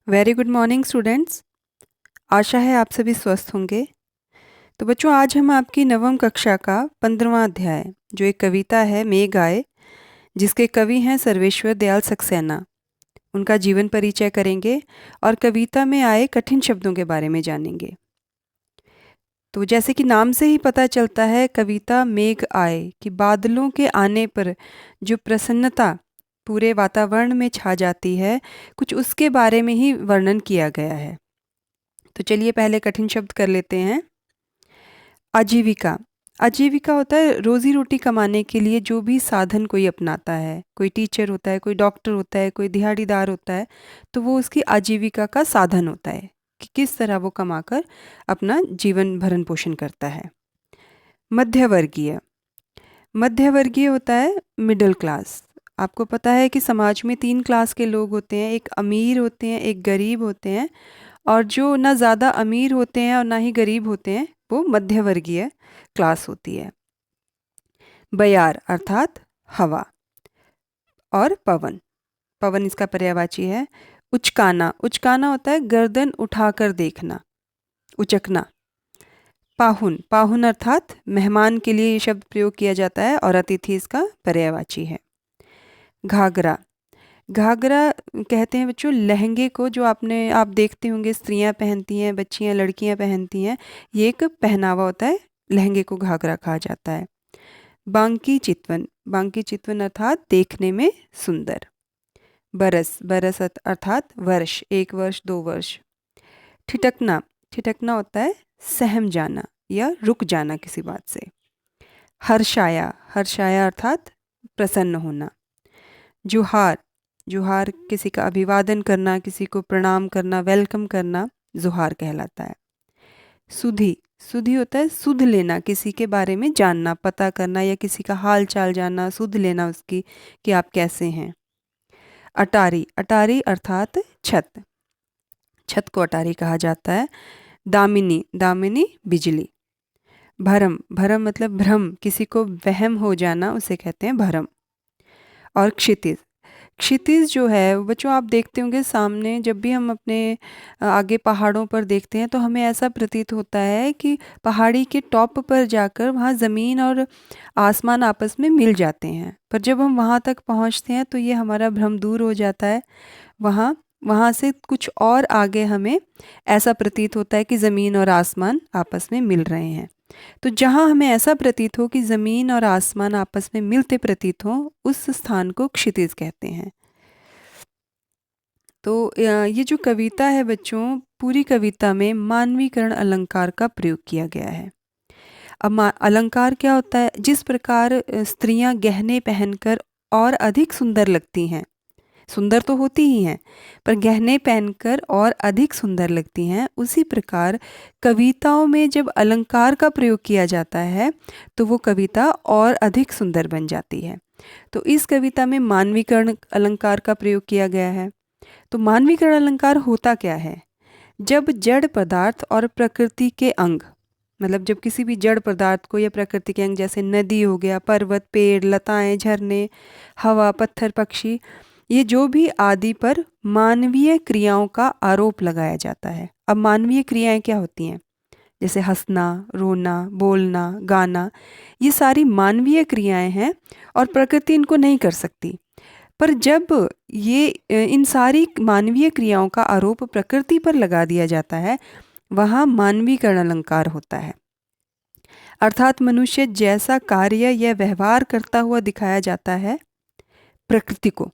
Very good morning students. आशा है आप सभी स्वस्थ होंगे। तो बच्चों, आज हम आपकी नवम कक्षा का 15वां अध्याय, जो एक कविता है मेघ आए, जिसके कवि हैं सर्वेश्वर दयाल सक्सेना, उनका जीवन परिचय करेंगे और कविता में आए कठिन शब्दों के बारे में जानेंगे। तो जैसे कि नाम से ही पता चलता है, कविता मेघ आए कि बादलों के आने पर जो प्रसन्नता पूरे वातावरण में छा जाती है, कुछ उसके बारे में ही वर्णन किया गया है। तो चलिए पहले कठिन शब्द कर लेते हैं। आजीविका। आजीविका होता है रोज़ी रोटी कमाने के लिए जो भी साधन कोई अपनाता है। कोई टीचर होता है, कोई डॉक्टर होता है, कोई दिहाड़ीदार होता है, तो वो उसकी आजीविका का साधन होता है कि किस तरह वो कमाकर अपना जीवन भरण पोषण करता है। मध्यवर्गीय। मध्यवर्गीय होता है मिडिल क्लास। आपको पता है कि समाज में 3 क्लास के लोग होते हैं, एक अमीर होते हैं, एक गरीब होते हैं, और जो ना ज़्यादा अमीर होते हैं और ना ही गरीब होते हैं, वो मध्यवर्गीय क्लास होती है। बयार अर्थात हवा, और पवन। पवन इसका पर्यायवाची है। उचकाना। उचकाना होता है गर्दन उठाकर देखना, उचकना। पाहुन। पाहुन अर्थात मेहमान के लिए ये शब्द प्रयोग किया जाता है और अतिथि इसका पर्यायवाची है। घाघरा। घाघरा कहते हैं बच्चों लहंगे को, जो आप देखते होंगे स्त्रियां पहनती हैं, बच्चियां लड़कियां पहनती हैं। ये एक पहनावा होता है, लहंगे को घाघरा कहा जाता है। बांकी चितवन। बांकी चितवन अर्थात देखने में सुंदर। बरस। बरस अर्थात वर्ष, 1 वर्ष, 2 वर्ष। ठिठकना। ठिठकना होता है सहम जाना या रुक जाना किसी बात से। हर्षाया। हर्षाया अर्थात प्रसन्न होना। जुहार। जुहार किसी का अभिवादन करना, किसी को प्रणाम करना, वेलकम करना, जुहार कहलाता है। सुधि। सुधि होता है सुध लेना, किसी के बारे में जानना, पता करना, या किसी का हाल चाल जानना, सुध लेना उसकी कि आप कैसे हैं। अटारी। अटारी अर्थात छत। छत को अटारी कहा जाता है। दामिनी। दामिनी बिजली। भरम। भरम मतलब भ्रम, किसी को वहम हो जाना, उसे कहते हैं भरम। और क्षितिज। क्षितिज जो है वो बच्चों आप देखते होंगे सामने, जब भी हम अपने आगे पहाड़ों पर देखते हैं तो हमें ऐसा प्रतीत होता है कि पहाड़ी के टॉप पर जाकर वहाँ ज़मीन और आसमान आपस में मिल जाते हैं, पर जब हम वहाँ तक पहुँचते हैं तो ये हमारा भ्रम दूर हो जाता है। वहाँ वहाँ से कुछ और आगे हमें ऐसा प्रतीत होता है कि ज़मीन और आसमान आपस में मिल रहे हैं। तो जहाँ हमें ऐसा प्रतीत हो कि ज़मीन और आसमान आपस में मिलते प्रतीत हों, उस स्थान को क्षितिज कहते हैं। तो ये जो कविता है बच्चों, पूरी कविता में मानवीकरण अलंकार का प्रयोग किया गया है। अब अलंकार क्या होता है? जिस प्रकार स्त्रियां गहने पहनकर और अधिक सुंदर लगती हैं, सुंदर तो होती ही हैं, पर गहने पहनकर और अधिक सुंदर लगती हैं, उसी प्रकार कविताओं में जब अलंकार का प्रयोग किया जाता है तो वो कविता और अधिक सुंदर बन जाती है। तो इस कविता में मानवीकरण अलंकार का प्रयोग किया गया है। तो मानवीकरण अलंकार होता क्या है? जब जड़ पदार्थ और प्रकृति के अंग, मतलब जब किसी भी जड़ पदार्थ को या प्रकृति के अंग, जैसे नदी हो गया, पर्वत, पेड़, लताएं, झरने, हवा, पत्थर, पक्षी, ये जो भी आदि पर मानवीय क्रियाओं का आरोप लगाया जाता है। अब मानवीय क्रियाएं क्या होती हैं? जैसे हंसना, रोना, बोलना, गाना, ये सारी मानवीय क्रियाएं हैं और प्रकृति इनको नहीं कर सकती। पर जब ये इन सारी मानवीय क्रियाओं का आरोप प्रकृति पर लगा दिया जाता है, वहाँ मानवीकरण अलंकार होता है। अर्थात मनुष्य जैसा कार्य या व्यवहार करता हुआ दिखाया जाता है प्रकृति को,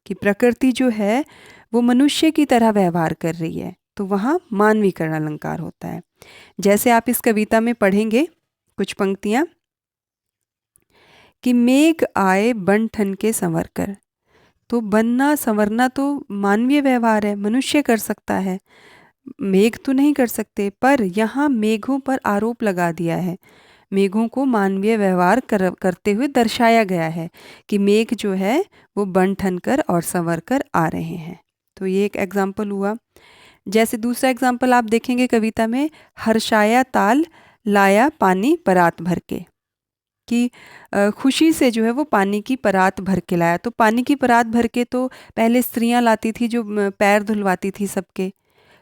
कि प्रकृति जो है वो मनुष्य की तरह व्यवहार कर रही है, तो वहाँ मानवीकरण अलंकार होता है। जैसे आप इस कविता में पढ़ेंगे कुछ पंक्तियाँ कि मेघ आए बन ठन के संवर कर। तो बनना संवरना तो मानवीय व्यवहार है, मनुष्य कर सकता है, मेघ तो नहीं कर सकते। पर यहाँ मेघों पर आरोप लगा दिया है, मेघों को मानवीय व्यवहार करते हुए दर्शाया गया है कि मेघ जो है वो बन ठन कर और संवर कर आ रहे हैं। तो ये एक एग्जाम्पल हुआ। जैसे दूसरा एग्जाम्पल आप देखेंगे कविता में, हर्षाया ताल लाया पानी परात भर के। कि खुशी से जो है वो पानी की परात भर के लाया। तो पानी की परात भर के तो पहले स्त्रियां लाती थी जो पैर धुलवाती थी सबके,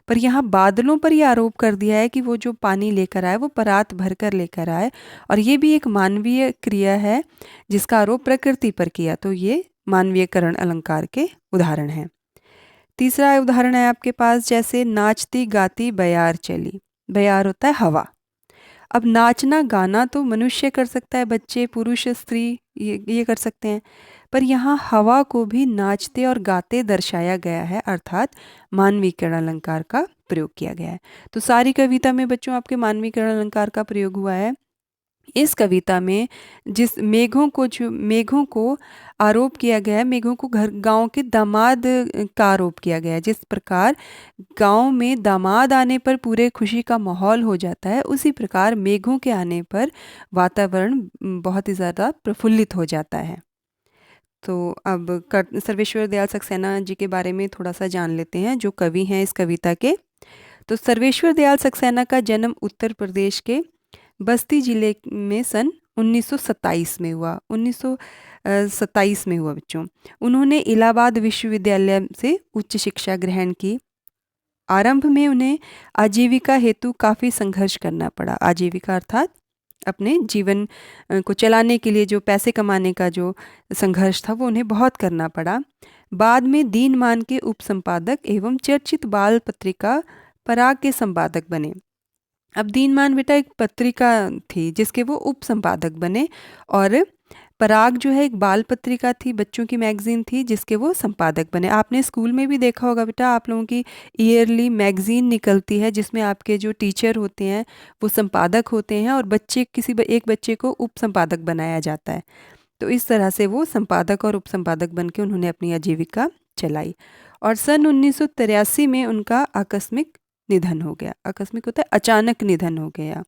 पर यहाँ बादलों पर ये आरोप कर दिया है कि वो जो पानी लेकर आए वो परात भर कर लेकर आए, और ये भी एक मानवीय क्रिया है जिसका आरोप प्रकृति पर किया। तो ये मानवीयकरण अलंकार के उदाहरण हैं। तीसरा उदाहरण है आपके पास, जैसे नाचती गाती बयार चली। बयार होता है हवा। अब नाचना गाना तो मनुष्य कर सकता है, बच्चे पुरुष स्त्री ये कर सकते हैं, पर यहाँ हवा को भी नाचते और गाते दर्शाया गया है, अर्थात मानवीकरण अलंकार का प्रयोग किया गया है। तो सारी कविता में बच्चों आपके मानवीकरण अलंकार का प्रयोग हुआ है। इस कविता में जिस मेघों को आरोप किया गया है, मेघों को घर गांव के दामाद का आरोप किया गया है। जिस प्रकार गांव में दामाद आने पर पूरे खुशी का माहौल हो जाता है, उसी प्रकार मेघों के आने पर वातावरण बहुत ही ज़्यादा प्रफुल्लित हो जाता है। तो अब सर्वेश्वर दयाल सक्सेना जी के बारे में थोड़ा सा जान लेते हैं, जो कवि हैं इस कविता के। तो सर्वेश्वर दयाल सक्सेना का जन्म उत्तर प्रदेश के बस्ती जिले में सन 1927 में हुआ। 1927 में हुआ बच्चों। उन्होंने इलाहाबाद विश्वविद्यालय से उच्च शिक्षा ग्रहण की। आरंभ में उन्हें आजीविका हेतु काफ़ी संघर्ष करना पड़ा। आजीविका अर्थात अपने जीवन को चलाने के लिए जो पैसे कमाने का जो संघर्ष था वो उन्हें बहुत करना पड़ा। बाद में दीनमान के उपसंपादक एवं चर्चित बाल पत्रिका पराग के संपादक बने। अब दीनमान बेटा एक पत्रिका थी जिसके वो उप संपादक बने, और पराग जो है एक बाल पत्रिका थी, बच्चों की मैगजीन थी, जिसके वो संपादक बने। आपने स्कूल में भी देखा होगा बेटा, आप लोगों की ईयरली मैगजीन निकलती है जिसमें आपके जो टीचर होते हैं वो संपादक होते हैं, और एक बच्चे को उप संपादक बनाया जाता है। तो इस तरह से वो संपादक और उप संपादक बन के उन्होंने अपनी आजीविका चलाई। और सन 1983 में उनका आकस्मिक निधन हो गया। आकस्मिक होता है अचानक निधन हो गया।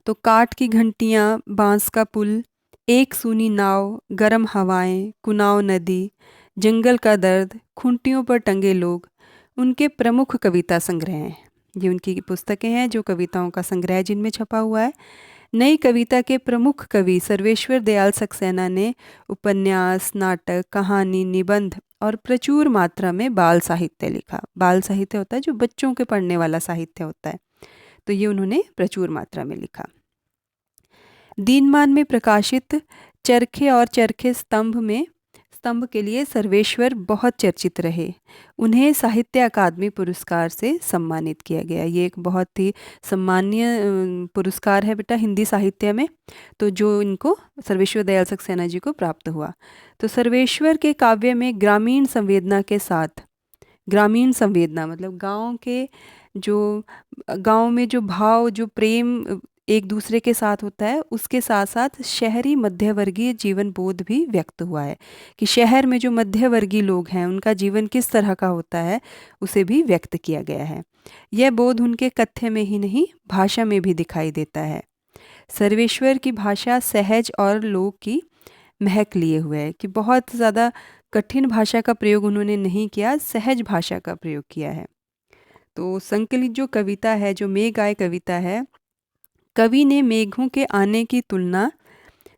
तो काठ की घंटियाँ, बांस का पुल, एक सूनी नाव, गर्म हवाएं, कुनाव नदी, जंगल का दर्द, खूंटियों पर टंगे लोग उनके प्रमुख कविता संग्रह हैं। ये उनकी पुस्तकें हैं जो कविताओं का संग्रह है जिनमें छपा हुआ है। नई कविता के प्रमुख कवि सर्वेश्वर दयाल सक्सेना ने उपन्यास, नाटक, कहानी, निबंध और प्रचुर मात्रा में बाल साहित्य लिखा। बाल साहित्य होता है जो बच्चों के पढ़ने वाला साहित्य होता है, तो ये उन्होंने प्रचुर मात्रा में लिखा। दीनमान में प्रकाशित चरखे और चरखे स्तंभ के लिए सर्वेश्वर बहुत चर्चित रहे। उन्हें साहित्य अकादमी पुरस्कार से सम्मानित किया गया। ये एक बहुत ही सम्मानीय पुरस्कार है बेटा हिंदी साहित्य में, तो जो इनको सर्वेश्वर दयाल सक्सेना जी को प्राप्त हुआ। तो सर्वेश्वर के काव्य में ग्रामीण संवेदना के साथ, ग्रामीण संवेदना मतलब गांव में जो भाव, जो प्रेम एक दूसरे के साथ होता है, उसके साथ साथ शहरी मध्यवर्गीय जीवन बोध भी व्यक्त हुआ है कि शहर में जो मध्यवर्गीय लोग हैं उनका जीवन किस तरह का होता है, उसे भी व्यक्त किया गया है। यह बोध उनके कथ्य में ही नहीं, भाषा में भी दिखाई देता है। सर्वेश्वर की भाषा सहज और लोक की महक लिए हुए है कि बहुत ज़्यादा कठिन भाषा का प्रयोग उन्होंने नहीं किया, सहज भाषा का प्रयोग किया है। तो संकलित जो कविता है, जो मेघ आए कविता है, कवि ने मेघों के आने की तुलना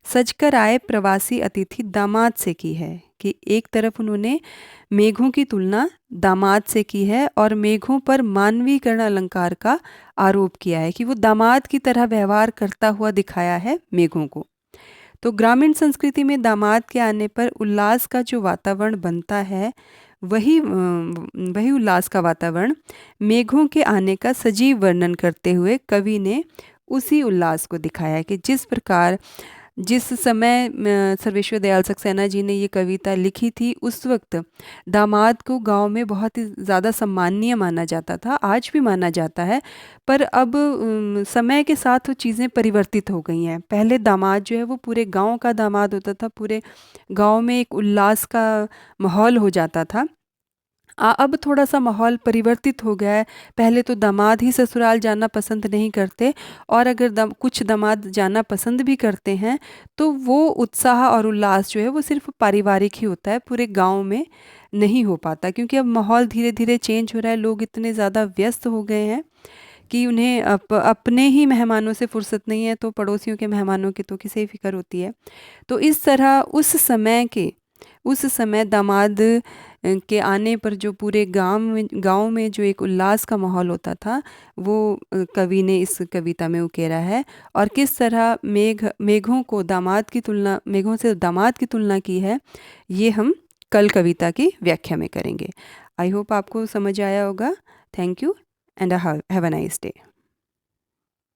सजकर आए प्रवासी अतिथि दामाद से की है। कि एक तरफ उन्होंने मेघों की तुलना दामाद से की है और मेघों पर मानवीकरण अलंकार का आरोप किया है कि वो दामाद की तरह व्यवहार करता हुआ दिखाया है मेघों को। तो ग्रामीण संस्कृति में दामाद के आने पर उल्लास का जो वातावरण बनता है, वही उल्लास का वातावरण मेघों के आने का सजीव वर्णन करते हुए कवि ने उसी उल्लास को दिखाया है कि जिस समय सर्वेश्वर दयाल सक्सेना जी ने ये कविता लिखी थी, उस वक्त दामाद को गांव में बहुत ही ज़्यादा सम्माननीय माना जाता था, आज भी माना जाता है। पर अब समय के साथ वो चीज़ें परिवर्तित हो गई हैं। पहले दामाद जो है वो पूरे गांव का दामाद होता था, पूरे गांव में एक उल्लास का माहौल हो जाता था। अब थोड़ा सा माहौल परिवर्तित हो गया है। पहले तो दामाद ही ससुराल जाना पसंद नहीं करते, और अगर कुछ दामाद जाना पसंद भी करते हैं तो वो उत्साह और उल्लास जो है वो सिर्फ पारिवारिक ही होता है, पूरे गांव में नहीं हो पाता, क्योंकि अब माहौल धीरे धीरे चेंज हो रहा है। लोग इतने ज़्यादा व्यस्त हो गए हैं कि उन्हें अपने ही मेहमानों से फुर्सत नहीं है, तो पड़ोसियों के मेहमानों की तो किसे फ़िक्र होती है। तो इस तरह उस समय दामाद के आने पर जो पूरे गाँव में जो एक उल्लास का माहौल होता था, वो कवि ने इस कविता में उकेरा है। और किस तरह मेघों से दामाद की तुलना की है, ये हम कल कविता की व्याख्या में करेंगे। आई होप आपको समझ आया होगा। Thank you and have a nice day.